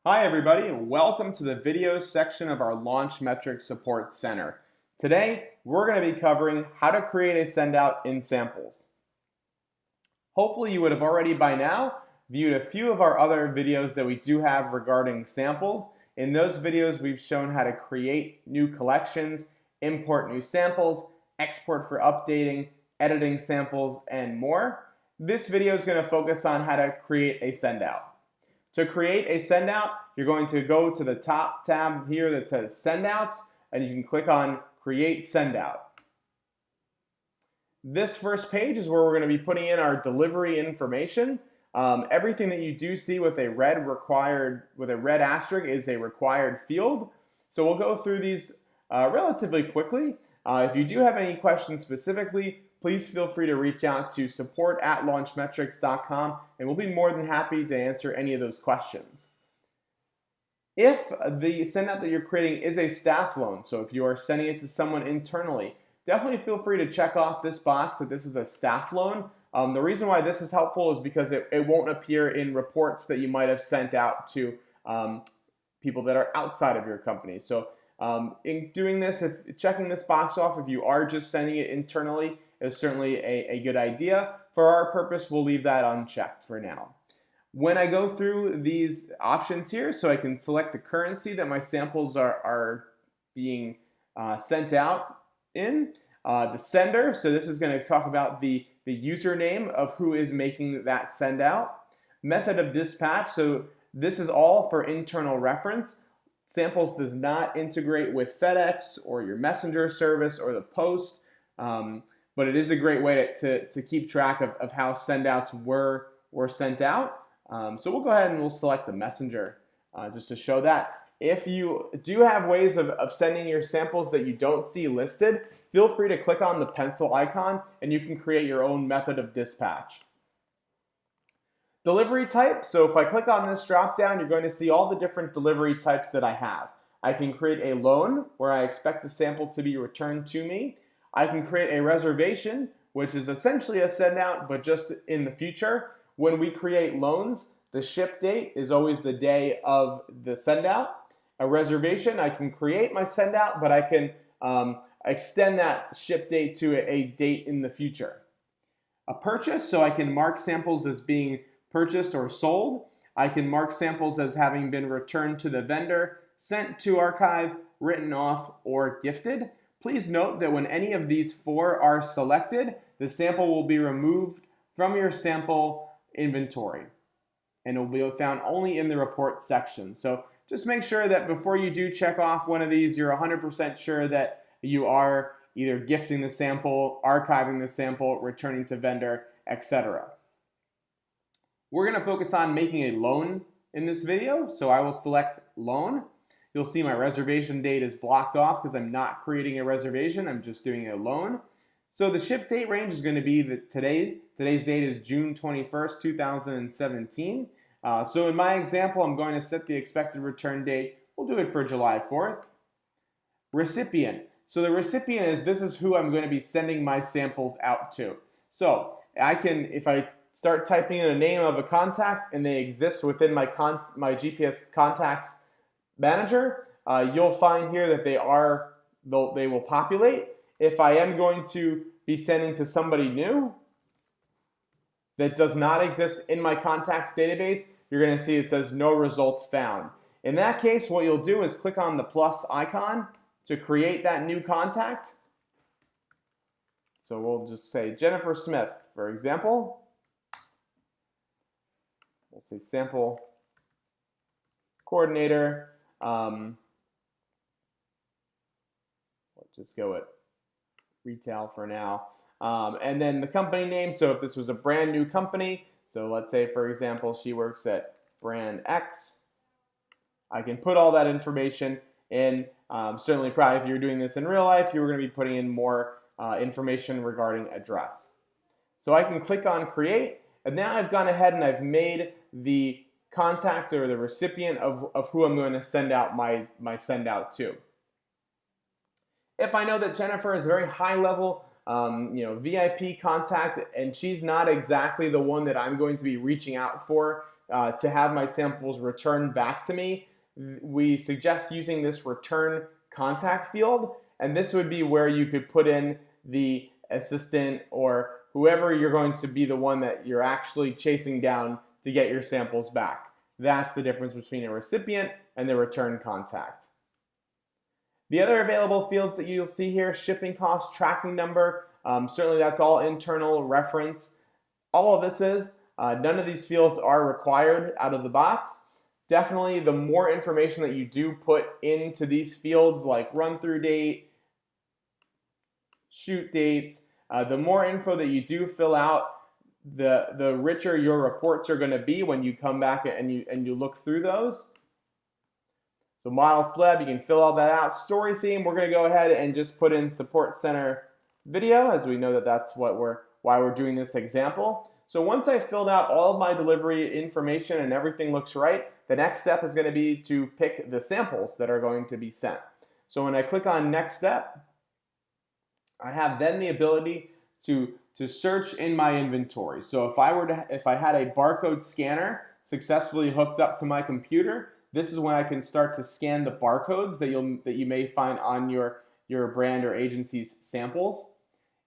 Hi everybody, welcome to the video section of our Launchmetrics Support Center. Today, we're going to be covering how to create a sendout in samples. Hopefully you would have already by now viewed a few of our other videos that we do have regarding samples. In those videos, we've shown how to create new collections, import new samples, export for updating, editing samples, and more. This video is going to focus on how to create a sendout. To create a sendout, you're going to go to the top tab here that says Sendouts, and you can click on Create Sendout. This first page is where we're going to be putting in our delivery information. Everything that you do see with a red asterisk is a required field. So we'll go through these relatively quickly. If you do have any questions specifically, please feel free to reach out to support@launchmetrics.com and we'll be more than happy to answer any of those questions. If the sendout that you're creating is a staff loan, so if you are sending it to someone internally, definitely feel free to check off this box that this is a staff loan. The reason why this is helpful is because it won't appear in reports that you might have sent out to people that are outside of your company. So in doing this, checking this box off, if you are just sending it internally, is certainly a good idea. For our purpose, we'll leave that unchecked for now. When I go through these options here, so I can select the currency that my samples are being sent out in, the sender, so this is going to talk about the username of who is making that send out. Method of dispatch, so this is all for internal reference. Samples does not integrate with FedEx or your messenger service or the post, but it is a great way to keep track of how sendouts were sent out. So we'll go ahead and we'll select the messenger just to show that. If you do have ways of sending your samples that you don't see listed, feel free to click on the pencil icon and you can create your own method of dispatch. Delivery type, so if I click on this drop down, you're going to see all the different delivery types that I have. I can create a loan where I expect the sample to be returned to me. I can create a reservation, which is essentially a sendout, but just in the future. When we create loans, the ship date is always the day of the sendout. A reservation, I can create my sendout, but I can extend that ship date to a date in the future. A purchase, so I can mark samples as being purchased or sold. I can mark samples as having been returned to the vendor, sent to archive, written off, or gifted. Please note that when any of these four are selected, the sample will be removed from your sample inventory and it will be found only in the report section. So just make sure that before you do check off one of these, you're 100% sure that you are either gifting the sample, archiving the sample, returning to vendor, etc. We're going to focus on making a loan in this video, so I will select loan. You'll see my reservation date is blocked off because I'm not creating a reservation, I'm just doing a loan. So the ship date range is going to be today's date is June 21st, 2017. So in my example, I'm going to set the expected return date. We'll do it for July 4th. Recipient. So the recipient this is who I'm going to be sending my samples out to. So if I start typing in the name of a contact and they exist within my GPS contacts manager, you'll find here that they will populate. If I am going to be sending to somebody new that does not exist in my contacts database, you're going to see it says no results found. In that case, what you'll do is click on the plus icon to create that new contact. So we'll just say Jennifer Smith, for example. We'll say sample coordinator. Let's just go with retail for now. And then the company name, so if this was a brand new company, so let's say for example she works at brand X, I can put all that information in. Certainly probably if you're doing this in real life, you were going to be putting in more information regarding address. So I can click on create, and now I've gone ahead and I've made the contact or the recipient of who I'm going to send out my send out to. If I know that Jennifer is a very high level VIP contact and she's not exactly the one that I'm going to be reaching out for to have my samples returned back to me, we suggest using this return contact field, and this would be where you could put in the assistant or whoever you're going to be the one that you're actually chasing down to get your samples back. That's the difference between a recipient and the return contact. The other available fields that you'll see here, shipping cost, tracking number, certainly that's all internal reference. All of this is, none of these fields are required out of the box. Definitely the more information that you do put into these fields, like run-through date, shoot dates, the more info that you do fill out, the richer your reports are going to be when you come back and you look through those. So model slab, you can fill all that out. Story theme, we're going to go ahead and just put in support center video, as we know that that's why we're doing this example. So once I've filled out all of my delivery information and everything looks right, the next step is going to be to pick the samples that are going to be sent. So when I click on next step, I have then the ability to search in my inventory. So if I had a barcode scanner successfully hooked up to my computer, this is when I can start to scan the barcodes that you may find on your brand or agency's samples.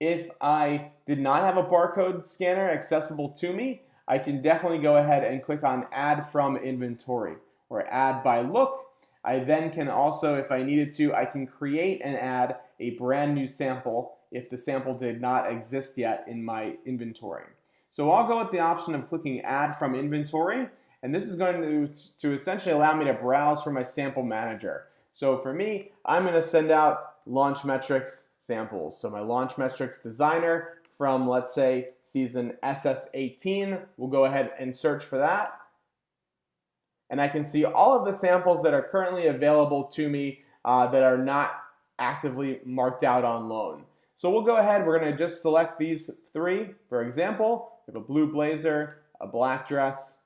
If I did not have a barcode scanner accessible to me, I can definitely go ahead and click on Add from Inventory or Add by Look. I then can also, if I needed to, I can create and add a brand new sample if the sample did not exist yet in my inventory. So I'll go with the option of clicking Add from Inventory, and this is going to essentially allow me to browse for my sample manager. So for me, I'm going to send out Launchmetrics samples. So my Launchmetrics designer from, let's say, season SS18, we'll go ahead and search for that. And I can see all of the samples that are currently available to me that are not actively marked out on loan. So we'll go ahead, we're going to just select these three. For example, we have a blue blazer, a black dress,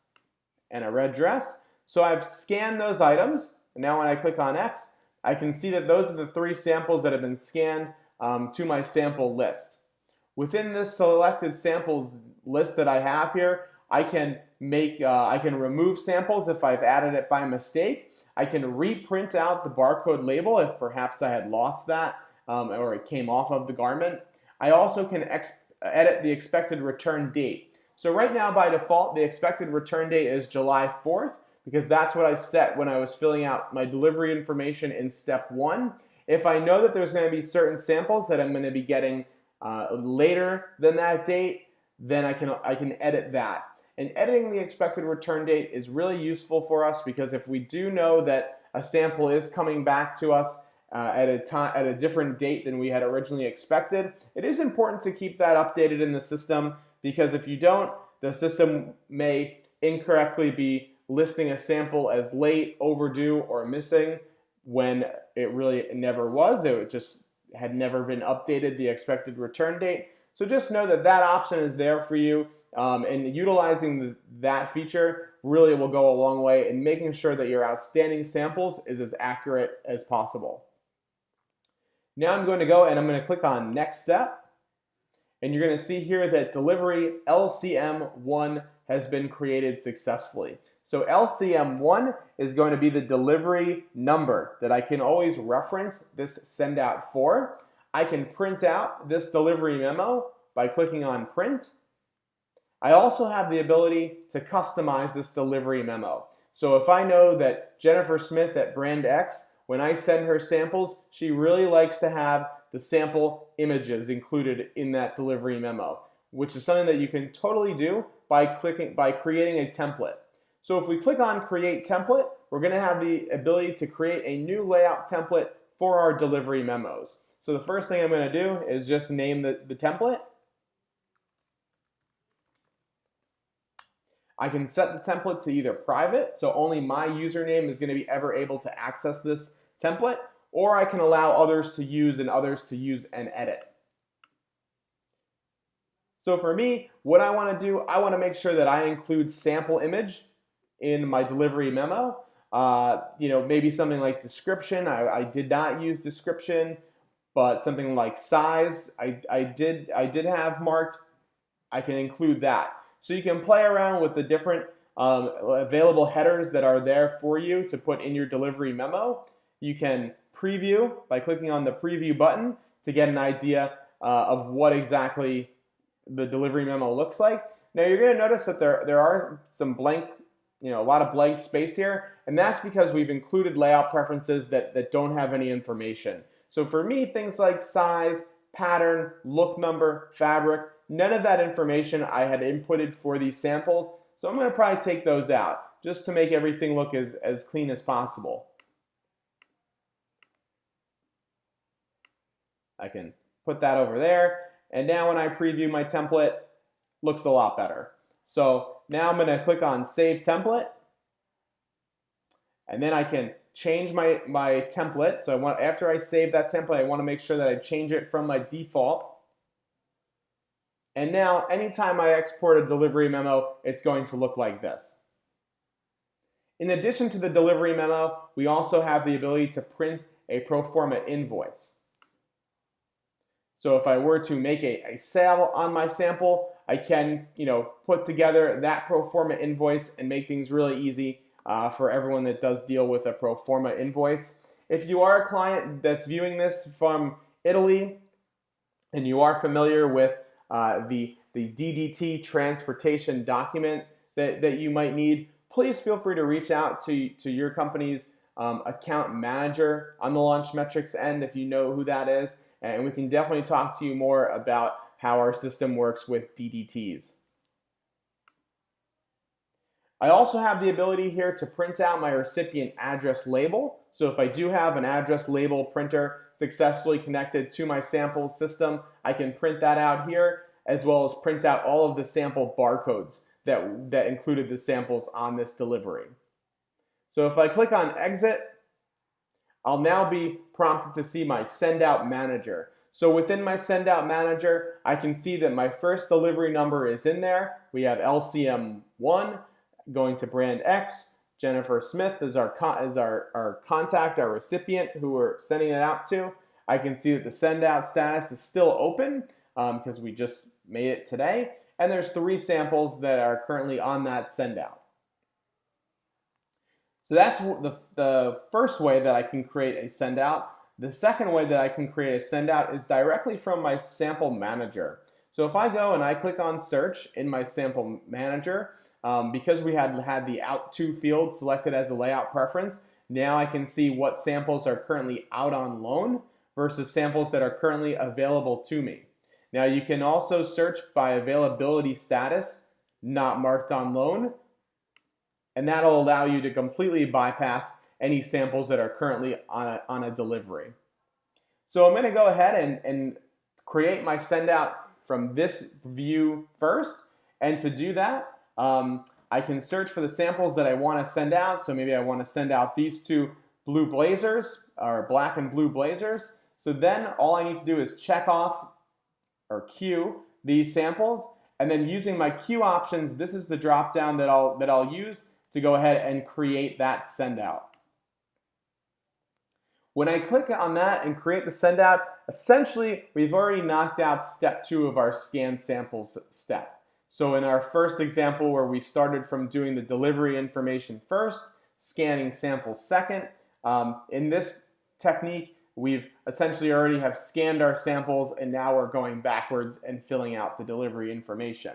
and a red dress. So I've scanned those items, and now when I click on X, I can see that those are the three samples that have been scanned to my sample list. Within this selected samples list that I have here, I can remove samples if I've added it by mistake. I can reprint out the barcode label if perhaps I had lost that or it came off of the garment. I also can edit the expected return date. So right now by default the expected return date is July 4th because that's what I set when I was filling out my delivery information in step 1. If I know that there's going to be certain samples that I'm going to be getting later than that date, then I can edit that. And editing the expected return date is really useful for us because if we do know that a sample is coming back to us at a different date than we had originally expected, it is important to keep that updated in the system because if you don't, the system may incorrectly be listing a sample as late, overdue, or missing when it really never was. It just had never been updated, the expected return date. So just know that that option is there for you, and utilizing that feature really will go a long way in making sure that your outstanding samples is as accurate as possible. Now I'm going to go and I'm going to click on Next Step, and you're going to see here that delivery LCM1 has been created successfully. So LCM1 is going to be the delivery number that I can always reference this send out for. I can print out this delivery memo by clicking on Print. I also have the ability to customize this delivery memo. So if I know that Jennifer Smith at Brand X, when I send her samples, she really likes to have the sample images included in that delivery memo, which is something that you can totally do by creating a template. So if we click on Create Template, we're going to have the ability to create a new layout template for our delivery memos. So the first thing I'm going to do is just name the template. I can set the template to either private, so only my username is going to be ever able to access this template, or I can allow others to use and edit. So for me, what I want to do, I want to make sure that I include sample image in my delivery memo. Maybe something like description. I did not use description, but something like size, I did have marked. I can include that. So you can play around with the different available headers that are there for you to put in your delivery memo. You can preview by clicking on the preview button to get an idea of what exactly the delivery memo looks like. Now you're going to notice that there are some blank, a lot of blank space here, and that's because we've included layout preferences that don't have any information. So for me, things like size, pattern, look number, fabric, none of that information I had inputted for these samples, so I'm going to probably take those out just to make everything look as clean as possible. I can put that over there, and now when I preview my template, looks a lot better. So now I'm going to click on Save Template, and then I can change my template. So after I save that template, I want to make sure that I change it from my default. And now anytime I export a delivery memo, it's going to look like this. In addition to the delivery memo, we also have the ability to print a pro forma invoice. So if I were to make a sale on my sample, I can put together that pro forma invoice and make things really easy for everyone that does deal with a pro forma invoice. If you are a client that's viewing this from Italy and you are familiar with the DDT transportation document that you might need, please feel free to reach out to your company's account manager on the Launchmetrics end if you know who that is, and we can definitely talk to you more about how our system works with DDTs. I also have the ability here to print out my recipient address label. So if I do have an address label printer successfully connected to my sample system, I can print that out here, as well as print out all of the sample barcodes that included the samples on this delivery. So if I click on Exit, I'll now be prompted to see my Send Out Manager. So within my Send Out Manager, I can see that my first delivery number is in there. We have LCM1 going to brand X. Jennifer Smith is our contact, our recipient who we're sending it out to. I can see that the send out status is still open because we just made it today. And there's 3 samples that are currently on that send out. So that's the first way that I can create a send out. The second way that I can create a send out is directly from my sample manager. So if I go and I click on search in my sample manager, because we had the out to field selected as a layout preference, now I can see what samples are currently out on loan versus samples that are currently available to me. Now you can also search by availability status, not marked on loan, and that'll allow you to completely bypass any samples that are currently on a delivery. So I'm going to go ahead and create my send out from this view first, and to do that, I can search for the samples that I want to send out. So maybe I want to send out these 2 blue blazers, or black and blue blazers. So then all I need to do is check off or queue these samples, and then using my queue options, this is the drop down that I'll use to go ahead and create that send out. When I click on that and create the send out, essentially we've already knocked out step 2 of our scan samples step. So in our first example where we started from doing the delivery information first, scanning samples second, in this technique we've essentially already have scanned our samples, and now we're going backwards and filling out the delivery information.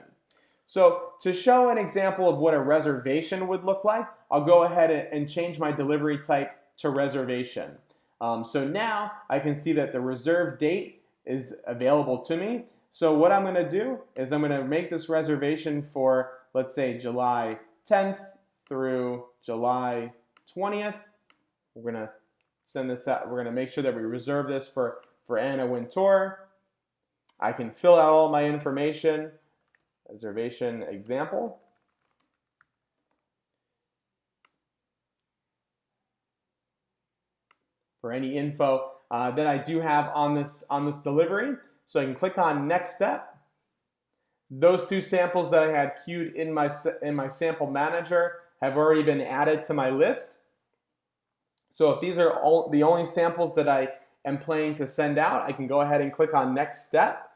So to show an example of what a reservation would look like, I'll go ahead and change my delivery type to reservation. So now I can see that the reserve date is available to me. So what I'm going to do is I'm going to make this reservation for, let's say, July 10th through July 20th. We're going to send this out. We're going to make sure that we reserve this for Anna Wintour. I can fill out all my information. Reservation example. For any info that I do have on this delivery. So I can click on next step. Those 2 samples that I had queued in my sample manager have already been added to my list. So if these are the only samples that I am planning to send out, I can go ahead and click on next step.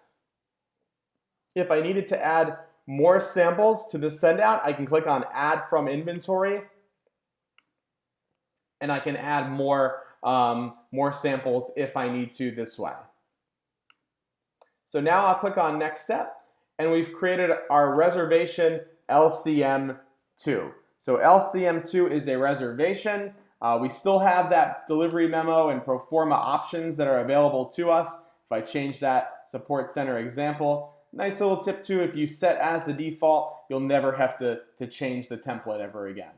If I needed to add more samples to the send out, I can click on Add from Inventory, and I can add more samples if I need to this way. So now I'll click on Next Step, and we've created our reservation LCM2. So LCM2 is a reservation. We still have that delivery memo and pro forma options that are available to us. If I change that support center example, nice little tip too, if you set as the default, you'll never have to change the template ever again.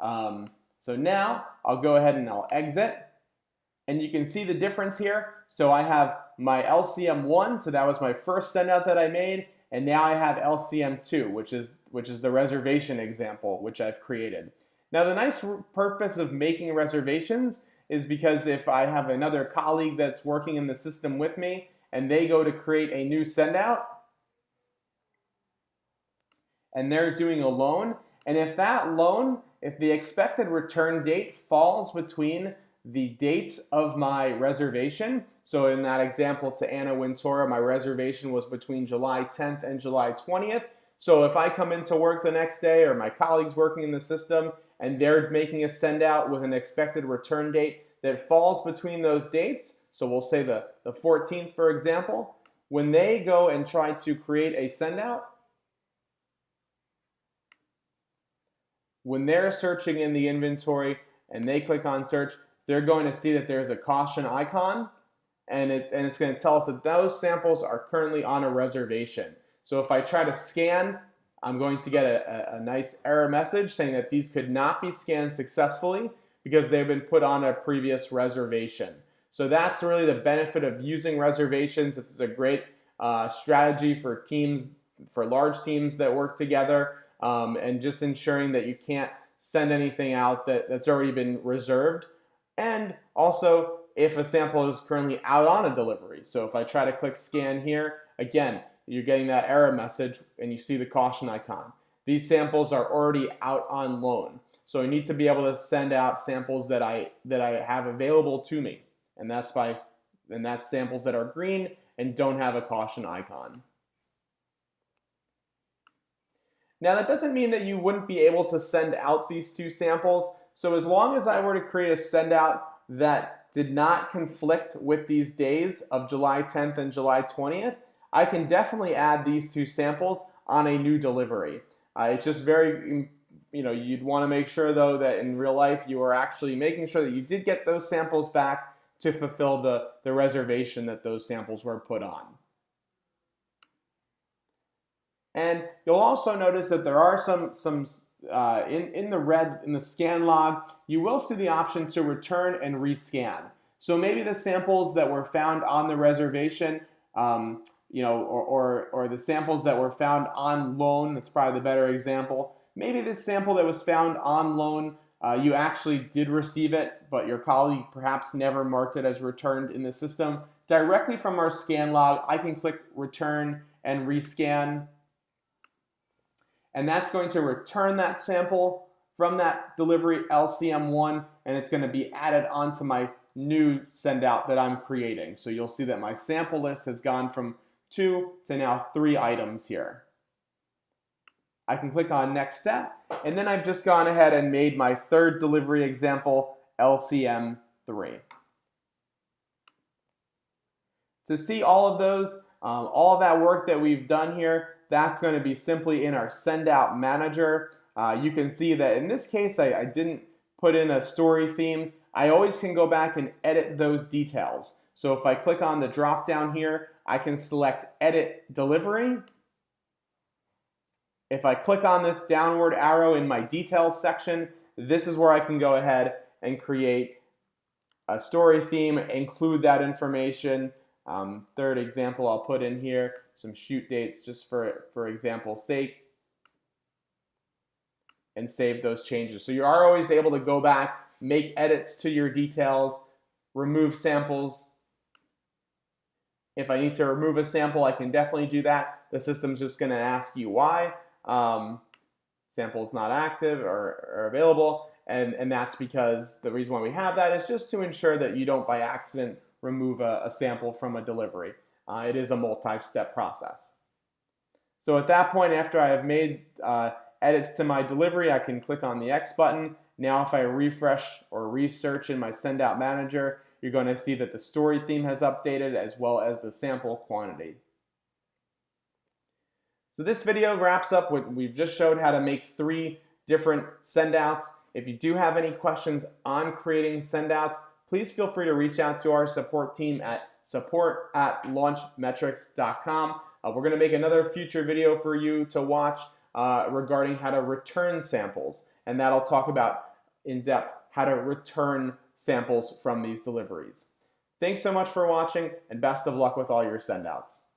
So now I'll go ahead and I'll exit. And you can see the difference here. So I have my LCM1, so that was my first send out that I made, and now I have LCM2, which is the reservation example which I've created. Now the nice purpose of making reservations is because if I have another colleague that's working in the system with me and they go to create a new send out and they're doing a loan, and if that loan, if the expected return date falls between the dates of my reservation, so in that example to Anna Wintora, my reservation was between July 10th and July 20th. So if I come into work the next day, or my colleagues working in the system, and they're making a send out with an expected return date that falls between those dates, so we'll say the 14th, for example, when they go and try to create a send out, when they're searching in the inventory and they click on search, they're going to see that there's a caution icon, and it's going to tell us that those samples are currently on a reservation. So if I try to scan, I'm going to get a nice error message saying that these could not be scanned successfully because they've been put on a previous reservation. So that's really the benefit of using reservations. This is a great strategy for teams, for large teams that work together, and just ensuring that you can't send anything out that's already been reserved. And also, if a sample is currently out on a delivery. So if I try to click scan here, again, you're getting that error message and you see the caution icon. These samples are already out on loan. So I need to be able to send out samples that I have available to me. And that's samples that are green and don't have a caution icon. Now that doesn't mean that you wouldn't be able to send out these two samples. So as long as I were to create a send out that did not conflict with these days of July 10th and July 20th, I can definitely add these two samples on a new delivery. It's just very, you'd want to make sure though that in real life you are actually making sure that you did get those samples back to fulfill the reservation that those samples were put on. And you'll also notice that there are some in the scan log, you will see the option to return and rescan. So maybe the samples that were found on the reservation, or the samples that were found on loan, that's probably the better example. Maybe this sample that was found on loan, you actually did receive it, but your colleague perhaps never marked it as returned in the system. Directly from our scan log, I can click return and rescan. And that's going to return that sample from that delivery LCM1, and it's going to be added onto my new send out that I'm creating. So you'll see that my sample list has gone from 2 to now 3 items here. I can click on next step, and then I've just gone ahead and made my third delivery example, LCM3. To see all of those, all of that work that we've done here, that's going to be simply in our send out manager. You can see that in this case, I didn't put in a story theme. I always can go back and edit those details. So if I click on the drop down here, I can select edit delivery. If I click on this downward arrow in my details section, this is where I can go ahead and create a story theme, include that information. Third example I'll put in here, some shoot dates just for example's sake, and save those changes. So you are always able to go back, make edits to your details, remove samples. If I need to remove a sample, I can definitely do that. The system's just going to ask you why. Sample's not active or available, and that's because the reason why we have that is just to ensure that you don't by accident remove a sample from a delivery. It is a multi-step process. So at that point, after I have made edits to my delivery, I can click on the X button. Now if I refresh or research in my send out manager, you're going to see that the story theme has updated as well as the sample quantity. So this video wraps up what we've just showed how to make 3 different sendouts. If you do have any questions on creating sendouts, please feel free to reach out to our support team at support@launchmetrics.com. We're going to make another future video for you to watch regarding how to return samples, and that'll talk about in depth how to return samples from these deliveries. Thanks so much for watching, and best of luck with all your sendouts.